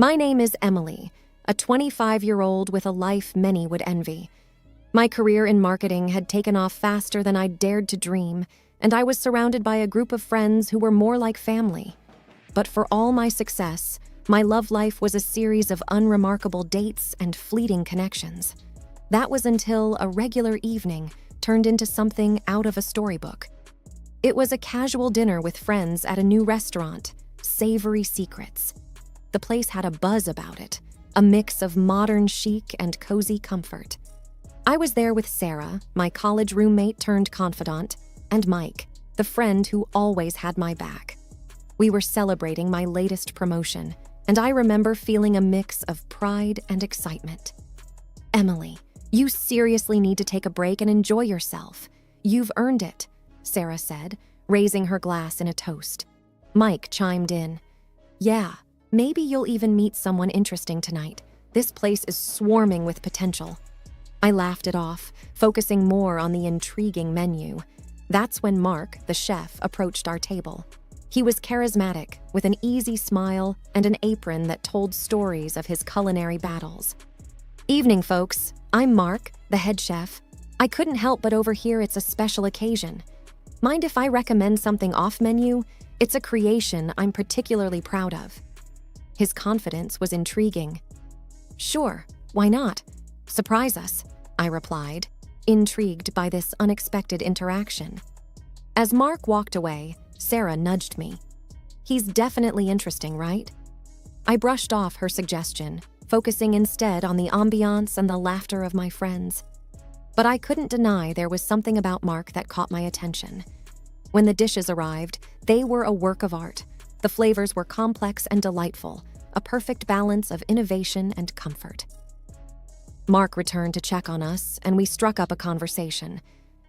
My name is Emily, a 25-year-old with a life many would envy. My career in marketing had taken off faster than I'd dared to dream, and I was surrounded by a group of friends who were more like family. But for all my success, my love life was a series of unremarkable dates and fleeting connections. That was until a regular evening turned into something out of a storybook. It was a casual dinner with friends at a new restaurant, Savory Secrets. The place had a buzz about it, a mix of modern chic and cozy comfort. I was there with Sarah, my college roommate turned confidant, and Mike, the friend who always had my back. We were celebrating my latest promotion, and I remember feeling a mix of pride and excitement. "Emily, you seriously need to take a break and enjoy yourself. You've earned it," Sarah said, raising her glass in a toast. Mike chimed in. "Yeah, maybe you'll even meet someone interesting tonight. This place is swarming with potential." I laughed it off, focusing more on the intriguing menu. That's when Mark, the chef, approached our table. He was charismatic, with an easy smile and an apron that told stories of his culinary battles. "Evening, folks. I'm Mark, the head chef. I couldn't help but overhear it's a special occasion. Mind if I recommend something off-menu? It's a creation I'm particularly proud of." His confidence was intriguing. "Sure, why not? Surprise us," I replied, intrigued by this unexpected interaction. As Mark walked away, Sarah nudged me. "He's definitely interesting, right?" I brushed off her suggestion, focusing instead on the ambiance and the laughter of my friends. But I couldn't deny there was something about Mark that caught my attention. When the dishes arrived, they were a work of art. The flavors were complex and delightful, a perfect balance of innovation and comfort. Mark returned to check on us, and we struck up a conversation.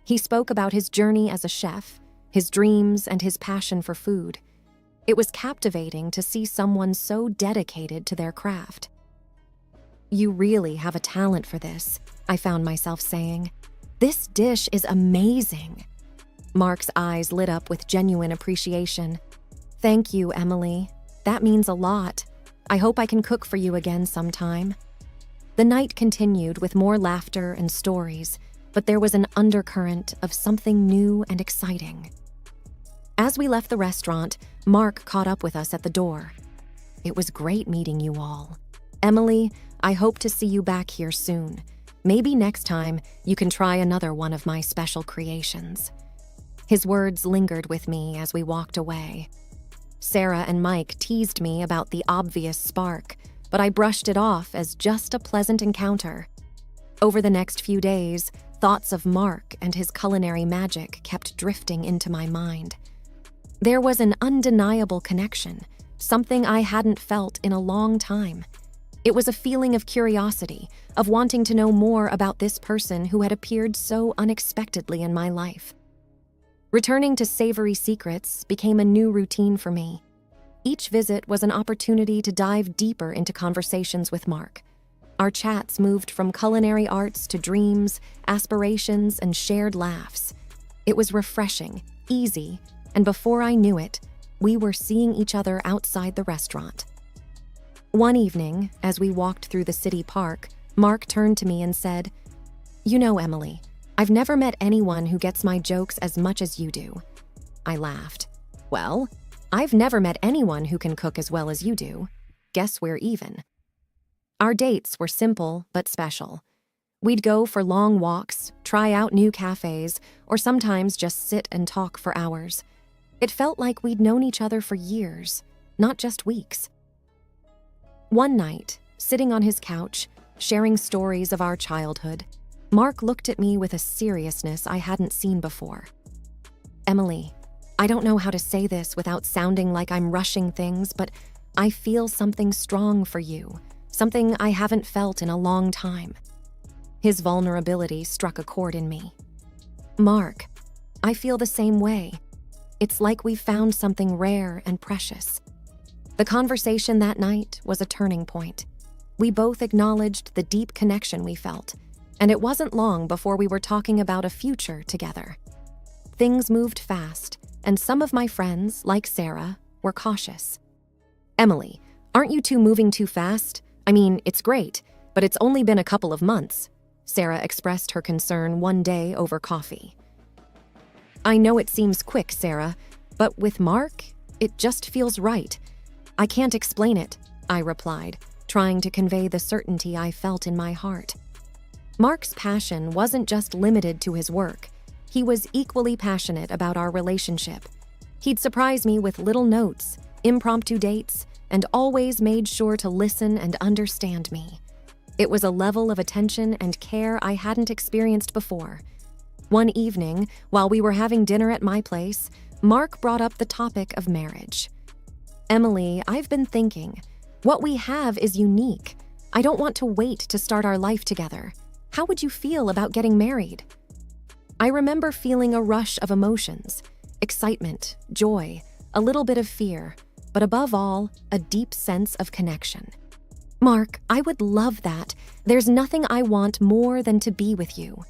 He spoke about his journey as a chef, his dreams, and his passion for food. It was captivating to see someone so dedicated to their craft. "You really have a talent for this," I found myself saying. "This dish is amazing." Mark's eyes lit up with genuine appreciation. "Thank you, Emily. That means a lot. I hope I can cook for you again sometime." The night continued with more laughter and stories, but there was an undercurrent of something new and exciting. As we left the restaurant, Mark caught up with us at the door. "It was great meeting you all. Emily, I hope to see you back here soon. Maybe next time you can try another one of my special creations." His words lingered with me as we walked away. Sarah and Mike teased me about the obvious spark, but I brushed it off as just a pleasant encounter. Over the next few days, thoughts of Mark and his culinary magic kept drifting into my mind. There was an undeniable connection, something I hadn't felt in a long time. It was a feeling of curiosity, of wanting to know more about this person who had appeared so unexpectedly in my life. Returning to Savory Secrets became a new routine for me. Each visit was an opportunity to dive deeper into conversations with Mark. Our chats moved from culinary arts to dreams, aspirations, and shared laughs. It was refreshing, easy, and before I knew it, we were seeing each other outside the restaurant. One evening, as we walked through the city park, Mark turned to me and said, "You know, Emily, I've never met anyone who gets my jokes as much as you do." I laughed. "Well, I've never met anyone who can cook as well as you do. Guess we're even." Our dates were simple but special. We'd go for long walks, try out new cafes, or sometimes just sit and talk for hours. It felt like we'd known each other for years, not just weeks. One night, sitting on his couch, sharing stories of our childhood, Mark looked at me with a seriousness I hadn't seen before. "Emily, I don't know how to say this without sounding like I'm rushing things, but I feel something strong for you, something I haven't felt in a long time." His vulnerability struck a chord in me. "Mark, I feel the same way. It's like we found something rare and precious." The conversation that night was a turning point. We both acknowledged the deep connection we felt, and it wasn't long before we were talking about a future together. Things moved fast, and some of my friends, like Sarah, were cautious. "Emily, Aren't you two moving too fast? I mean, it's great, but it's only been a couple of months. Sarah expressed her concern one day over coffee. I know it seems quick, Sarah, but with Mark, it just feels right. I can't explain it, I replied, trying to convey the certainty I felt in my heart. Mark's passion wasn't just limited to his work. He was equally passionate about our relationship. He'd surprise me with little notes, impromptu dates, and always made sure to listen and understand me. It was a level of attention and care I hadn't experienced before. One evening, while we were having dinner at my place, Mark brought up the topic of marriage. Emily, I've been thinking, what we have is unique. I don't want to wait to start our life together. How would you feel about getting married? I remember feeling a rush of emotions, excitement, joy, a little bit of fear, but above all, a deep sense of connection. Mark, I would love that. There's nothing I want more than to be with you.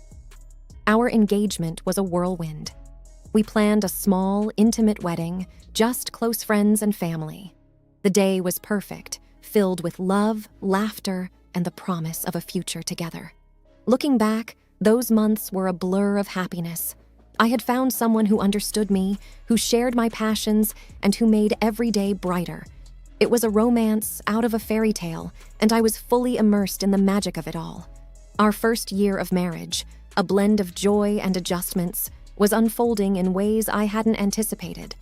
Our engagement was a whirlwind. We planned a small, intimate wedding, just close friends and family. The day was perfect, filled with love, laughter, and the promise of a future together. Looking back, those months were a blur of happiness. I had found someone who understood me, who shared my passions, and who made every day brighter. It was a romance out of a fairy tale, and I was fully immersed in the magic of it all. Our first year of marriage, a blend of joy and adjustments, was unfolding in ways I hadn't anticipated.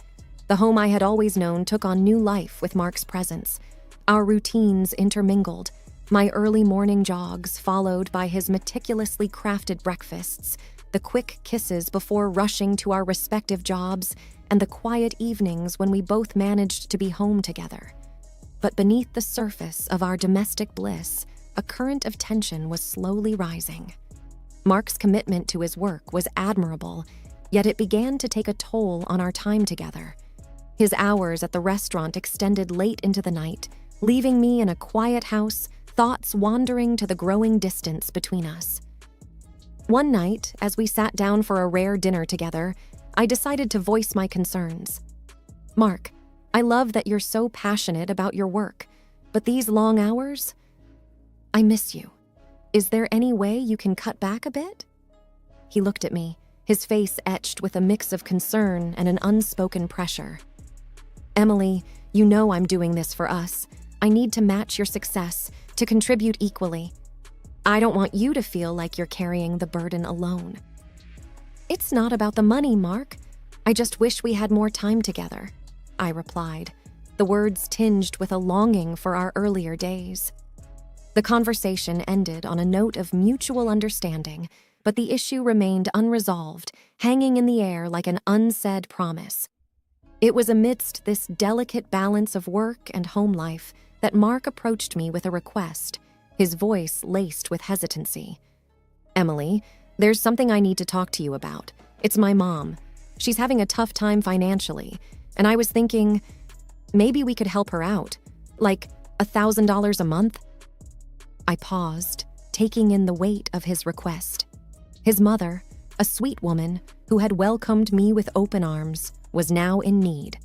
The home I had always known took on new life with Mark's presence. Our routines intermingled, my early morning jogs followed by his meticulously crafted breakfasts, the quick kisses before rushing to our respective jobs, and the quiet evenings when we both managed to be home together. But beneath the surface of our domestic bliss, a current of tension was slowly rising. Mark's commitment to his work was admirable, yet it began to take a toll on our time together. His hours at the restaurant extended late into the night, leaving me in a quiet house, thoughts wandering to the growing distance between us. One night, as we sat down for a rare dinner together, I decided to voice my concerns. Mark, I love that you're so passionate about your work, but these long hours? I miss you. Is there any way you can cut back a bit? He looked at me, his face etched with a mix of concern and an unspoken pressure. Emily, you know I'm doing this for us. I need to match your success, to contribute equally. I don't want you to feel like you're carrying the burden alone. It's not about the money, Mark. I just wish we had more time together, I replied, the words tinged with a longing for our earlier days. The conversation ended on a note of mutual understanding, but the issue remained unresolved, hanging in the air like an unsaid promise. It was amidst this delicate balance of work and home life that Mark approached me with a request, his voice laced with hesitancy. Emily, there's something I need to talk to you about. It's my mom. She's having a tough time financially, and I was thinking, maybe we could help her out, like $1,000 a month? I paused, taking in the weight of his request. His mother, a sweet woman who had welcomed me with open arms, was now in need.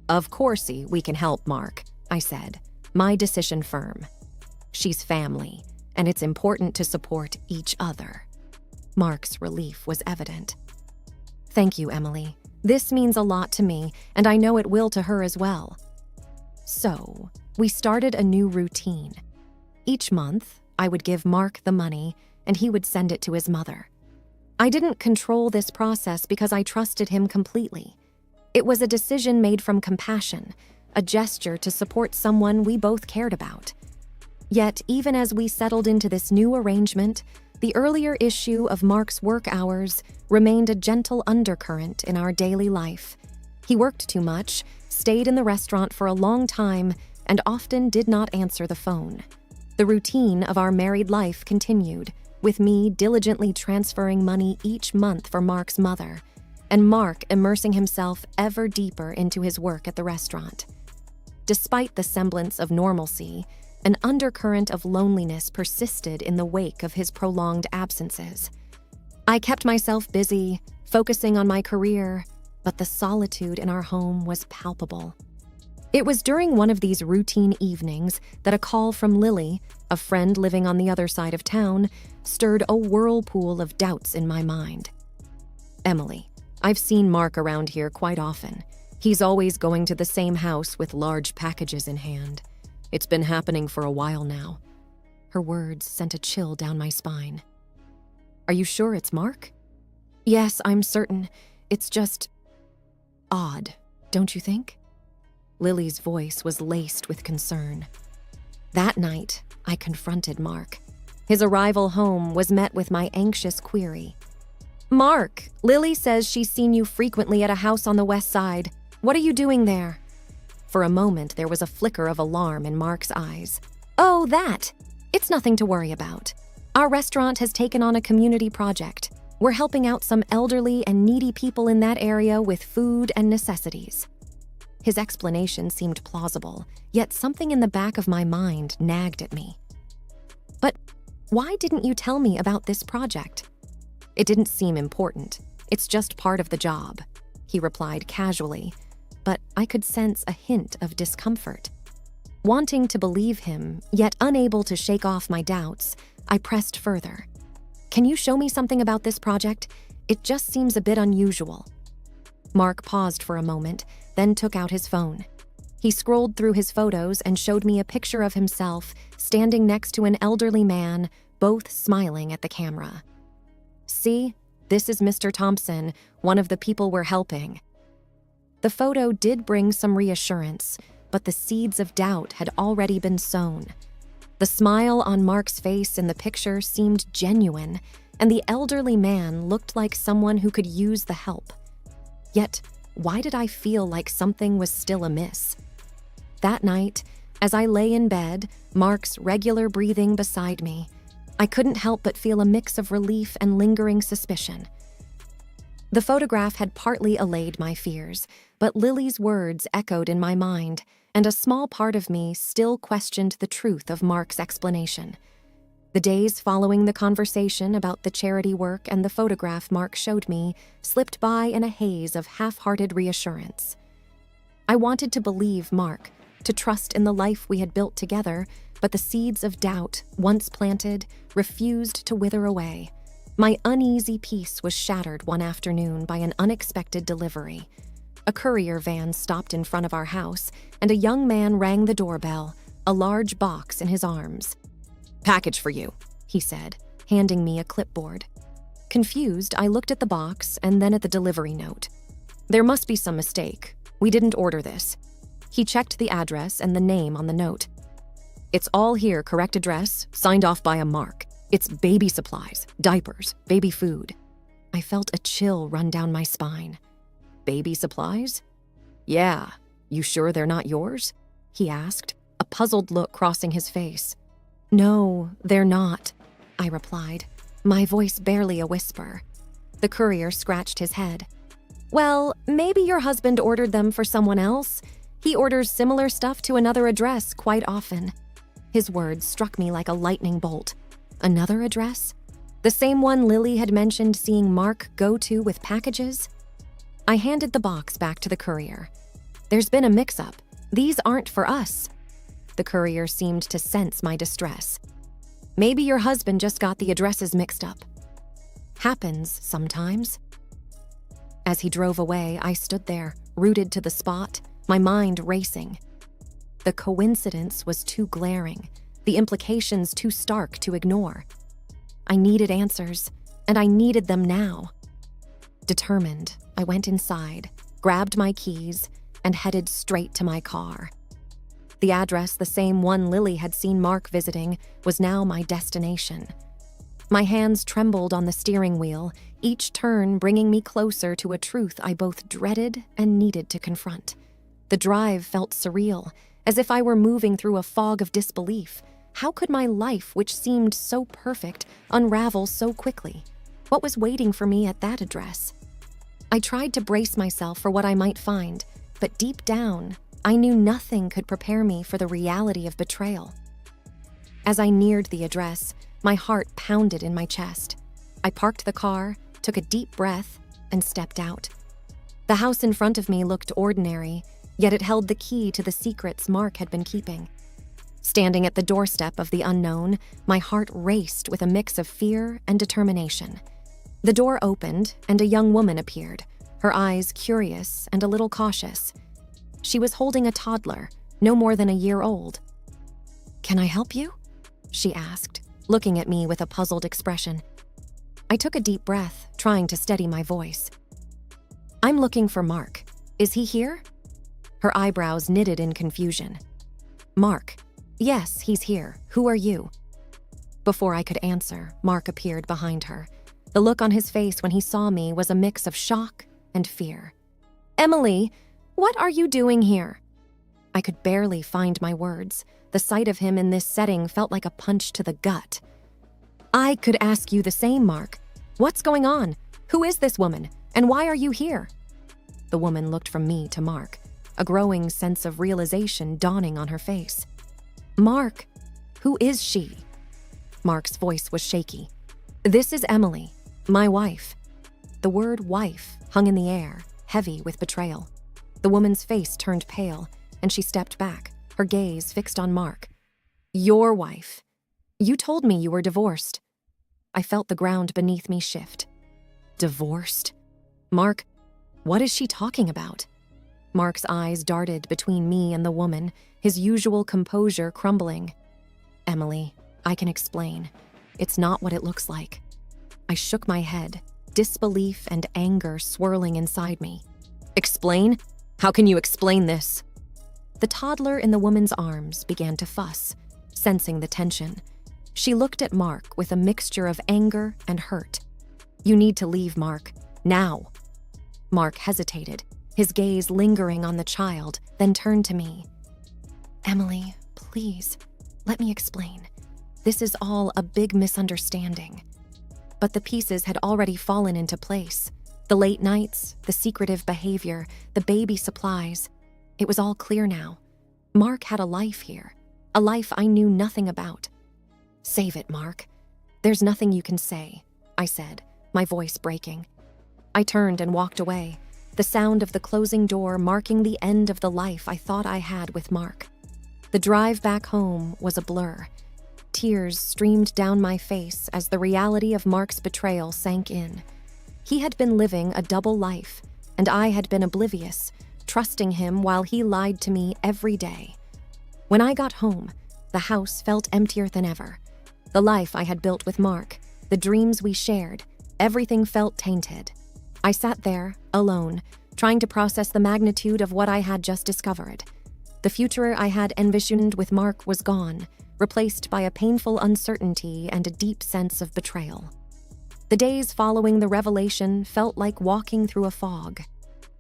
Of course we can help, Mark, I said, my decision firm. She's family, and it's important to support each other. Mark's relief was evident. Thank you, Emily. This means a lot to me, and I know it will to her as well. So, we started a new routine. Each month, I would give Mark the money, and he would send it to his mother. I didn't control this process because I trusted him completely. It was a decision made from compassion, a gesture to support someone we both cared about. Yet, even as we settled into this new arrangement, the earlier issue of Mark's work hours remained a gentle undercurrent in our daily life. He worked too much, stayed in the restaurant for a long time, and often did not answer the phone. The routine of our married life continued, with me diligently transferring money each month for Mark's mother, and Mark immersing himself ever deeper into his work at the restaurant. Despite the semblance of normalcy, an undercurrent of loneliness persisted in the wake of his prolonged absences. I kept myself busy, focusing on my career, but the solitude in our home was palpable. It was during one of these routine evenings that a call from Lily, a friend living on the other side of town, stirred a whirlpool of doubts in my mind. Emily, I've seen Mark around here quite often. He's always going to the same house with large packages in hand. It's been happening for a while now. Her words sent a chill down my spine. Are you sure it's Mark? Yes, I'm certain. It's just odd, don't you think? Lily's voice was laced with concern. That night, I confronted Mark. His arrival home was met with my anxious query. Mark, Lily says she's seen you frequently at a house on the west side. What are you doing there? For a moment, there was a flicker of alarm in Mark's eyes. Oh, that! It's nothing to worry about. Our restaurant has taken on a community project. We're helping out some elderly and needy people in that area with food and necessities. His explanation seemed plausible, yet something in the back of my mind nagged at me. But why didn't you tell me about this project? It didn't seem important. It's just part of the job, he replied casually, but I could sense a hint of discomfort. Wanting to believe him, yet unable to shake off my doubts, I pressed further. Can you show me something about this project? It just seems a bit unusual. Mark paused for a moment, then took out his phone. He scrolled through his photos and showed me a picture of himself standing next to an elderly man, both smiling at the camera. See, this is Mr. Thompson, one of the people we're helping. The photo did bring some reassurance, but the seeds of doubt had already been sown. The smile on Mark's face in the picture seemed genuine, and the elderly man looked like someone who could use the help. Yet, why did I feel like something was still amiss? That night, as I lay in bed, Mark's regular breathing beside me, I couldn't help but feel a mix of relief and lingering suspicion. The photograph had partly allayed my fears, but Lily's words echoed in my mind, and a small part of me still questioned the truth of Mark's explanation. The days following the conversation about the charity work and the photograph Mark showed me slipped by in a haze of half-hearted reassurance. I wanted to believe Mark, to trust in the life we had built together, but the seeds of doubt, once planted, refused to wither away. My uneasy peace was shattered one afternoon by an unexpected delivery. A courier van stopped in front of our house, and a young man rang the doorbell, a large box in his arms. "Package for you," he said, handing me a clipboard. Confused, I looked at the box and then at the delivery note. There must be some mistake. We didn't order this. He checked the address and the name on the note. It's all here, correct address, signed off by a Mark. It's baby supplies, diapers, baby food. I felt a chill run down my spine. Baby supplies? Yeah, you sure they're not yours? He asked, a puzzled look crossing his face. No, they're not, I replied, my voice barely a whisper. The courier scratched his head. Well, maybe your husband ordered them for someone else. He orders similar stuff to another address quite often. His words struck me like a lightning bolt. Another address? The same one Lily had mentioned seeing Mark go to with packages? I handed the box back to the courier. There's been a mix-up. These aren't for us. The courier seemed to sense my distress. Maybe your husband just got the addresses mixed up. Happens sometimes. As he drove away, I stood there, rooted to the spot, my mind racing. The coincidence was too glaring, the implications too stark to ignore. I needed answers, and I needed them now. Determined, I went inside, grabbed my keys, and headed straight to my car. The address, the same one Lily had seen Mark visiting, was now my destination. My hands trembled on the steering wheel, each turn bringing me closer to a truth I both dreaded and needed to confront. The drive felt surreal, as if I were moving through a fog of disbelief. How could my life, which seemed so perfect, unravel so quickly? What was waiting for me at that address? I tried to brace myself for what I might find, but deep down, I knew nothing could prepare me for the reality of betrayal. As I neared the address, my heart pounded in my chest. I parked the car, took a deep breath, and stepped out. The house in front of me looked ordinary, yet it held the key to the secrets Mark had been keeping. Standing at the doorstep of the unknown, my heart raced with a mix of fear and determination. The door opened, and a young woman appeared, her eyes curious and a little cautious. She was holding a toddler, no more than a year old. "Can I help you?" she asked, looking at me with a puzzled expression. I took a deep breath, trying to steady my voice. "I'm looking for Mark. Is he here?" Her eyebrows knitted in confusion. "Mark? Yes, he's here. Who are you?" Before I could answer, Mark appeared behind her. The look on his face when he saw me was a mix of shock and fear. "Emily, what are you doing here?" I could barely find my words. The sight of him in this setting felt like a punch to the gut. "I could ask you the same, Mark. What's going on? Who is this woman? And why are you here?" The woman looked from me to Mark, a growing sense of realization dawning on her face. "Mark, who is she?" Mark's voice was shaky. "This is Emily, my wife." The word wife hung in the air, heavy with betrayal. The woman's face turned pale, and she stepped back, her gaze fixed on Mark. "Your wife? You told me you were divorced." I felt the ground beneath me shift. Divorced? Mark, what is she talking about? Mark's eyes darted between me and the woman, his usual composure crumbling. "Emily, I can explain. It's not what it looks like." I shook my head, disbelief and anger swirling inside me. "Explain? How can you explain this?" The toddler in the woman's arms began to fuss, sensing the tension. She looked at Mark with a mixture of anger and hurt. "You need to leave, Mark. Now." Mark hesitated, his gaze lingering on the child, then turned to me. "Emily, please, let me explain. This is all a big misunderstanding." But the pieces had already fallen into place. The late nights, the secretive behavior, the baby supplies. It was all clear now. Mark had a life here, a life I knew nothing about. "Save it, Mark. There's nothing you can say," I said, my voice breaking. I turned and walked away, the sound of the closing door marking the end of the life I thought I had with Mark. The drive back home was a blur. Tears streamed down my face as the reality of Mark's betrayal sank in. He had been living a double life, and I had been oblivious, trusting him while he lied to me every day. When I got home, the house felt emptier than ever. The life I had built with Mark, the dreams we shared, everything felt tainted. I sat there, alone, trying to process the magnitude of what I had just discovered. The future I had envisioned with Mark was gone, replaced by a painful uncertainty and a deep sense of betrayal. The days following the revelation felt like walking through a fog.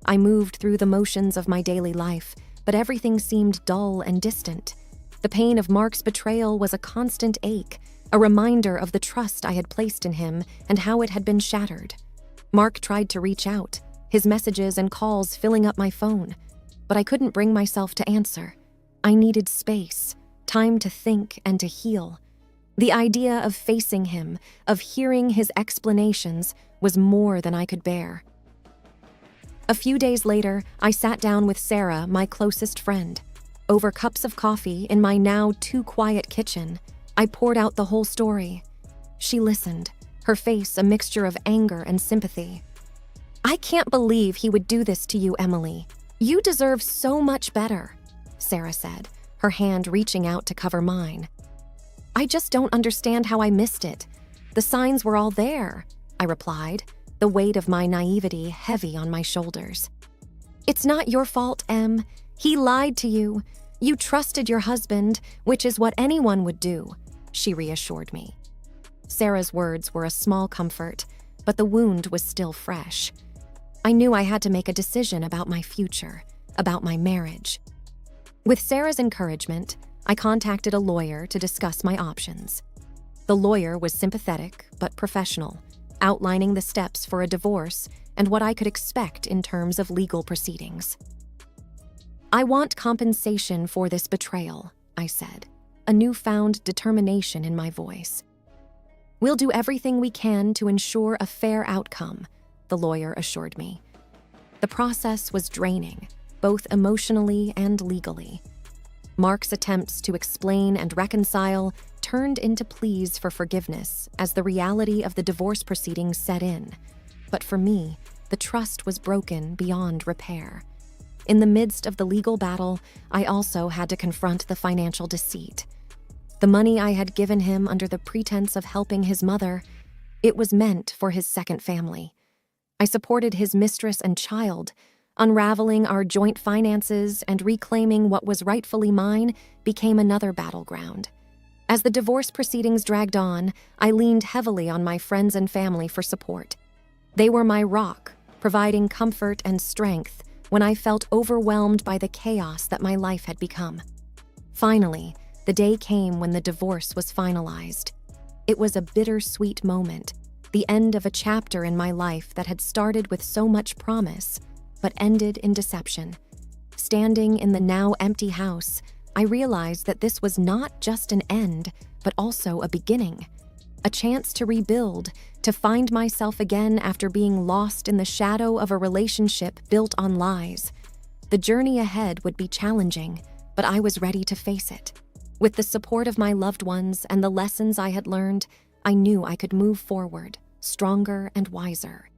I moved through the motions of my daily life, but everything seemed dull and distant. The pain of Mark's betrayal was a constant ache, a reminder of the trust I had placed in him and how it had been shattered. Mark tried to reach out, his messages and calls filling up my phone, but I couldn't bring myself to answer. I needed space, time to think and to heal. The idea of facing him, of hearing his explanations, was more than I could bear. A few days later, I sat down with Sarah, my closest friend. Over cups of coffee in my now too quiet kitchen, I poured out the whole story. She listened, her face a mixture of anger and sympathy. "I can't believe he would do this to you, Emily. You deserve so much better," Sarah said, her hand reaching out to cover mine. "I just don't understand how I missed it. The signs were all there," I replied, the weight of my naivety heavy on my shoulders. "It's not your fault, Em. He lied to you. You trusted your husband, which is what anyone would do," she reassured me. Sarah's words were a small comfort, but the wound was still fresh. I knew I had to make a decision about my future, about my marriage. With Sarah's encouragement, I contacted a lawyer to discuss my options. The lawyer was sympathetic but professional, outlining the steps for a divorce and what I could expect in terms of legal proceedings. "I want compensation for this betrayal," I said, a newfound determination in my voice. "We'll do everything we can to ensure a fair outcome," the lawyer assured me. The process was draining. both emotionally and legally. Mark's attempts to explain and reconcile turned into pleas for forgiveness as the reality of the divorce proceedings set in. But for me, the trust was broken beyond repair. In the midst of the legal battle, I also had to confront the financial deceit. The money I had given him under the pretense of helping his mother, it was meant for his second family. I supported his mistress and child. Unraveling our joint finances and reclaiming what was rightfully mine became another battleground. As the divorce proceedings dragged on, I leaned heavily on my friends and family for support. They were my rock, providing comfort and strength when I felt overwhelmed by the chaos that my life had become. Finally, the day came when the divorce was finalized. It was a bittersweet moment, the end of a chapter in my life that had started with so much promise, but ended in deception. Standing in the now empty house, I realized that this was not just an end, but also a beginning. A chance to rebuild, to find myself again after being lost in the shadow of a relationship built on lies. The journey ahead would be challenging, but I was ready to face it. With the support of my loved ones and the lessons I had learned, I knew I could move forward, stronger and wiser.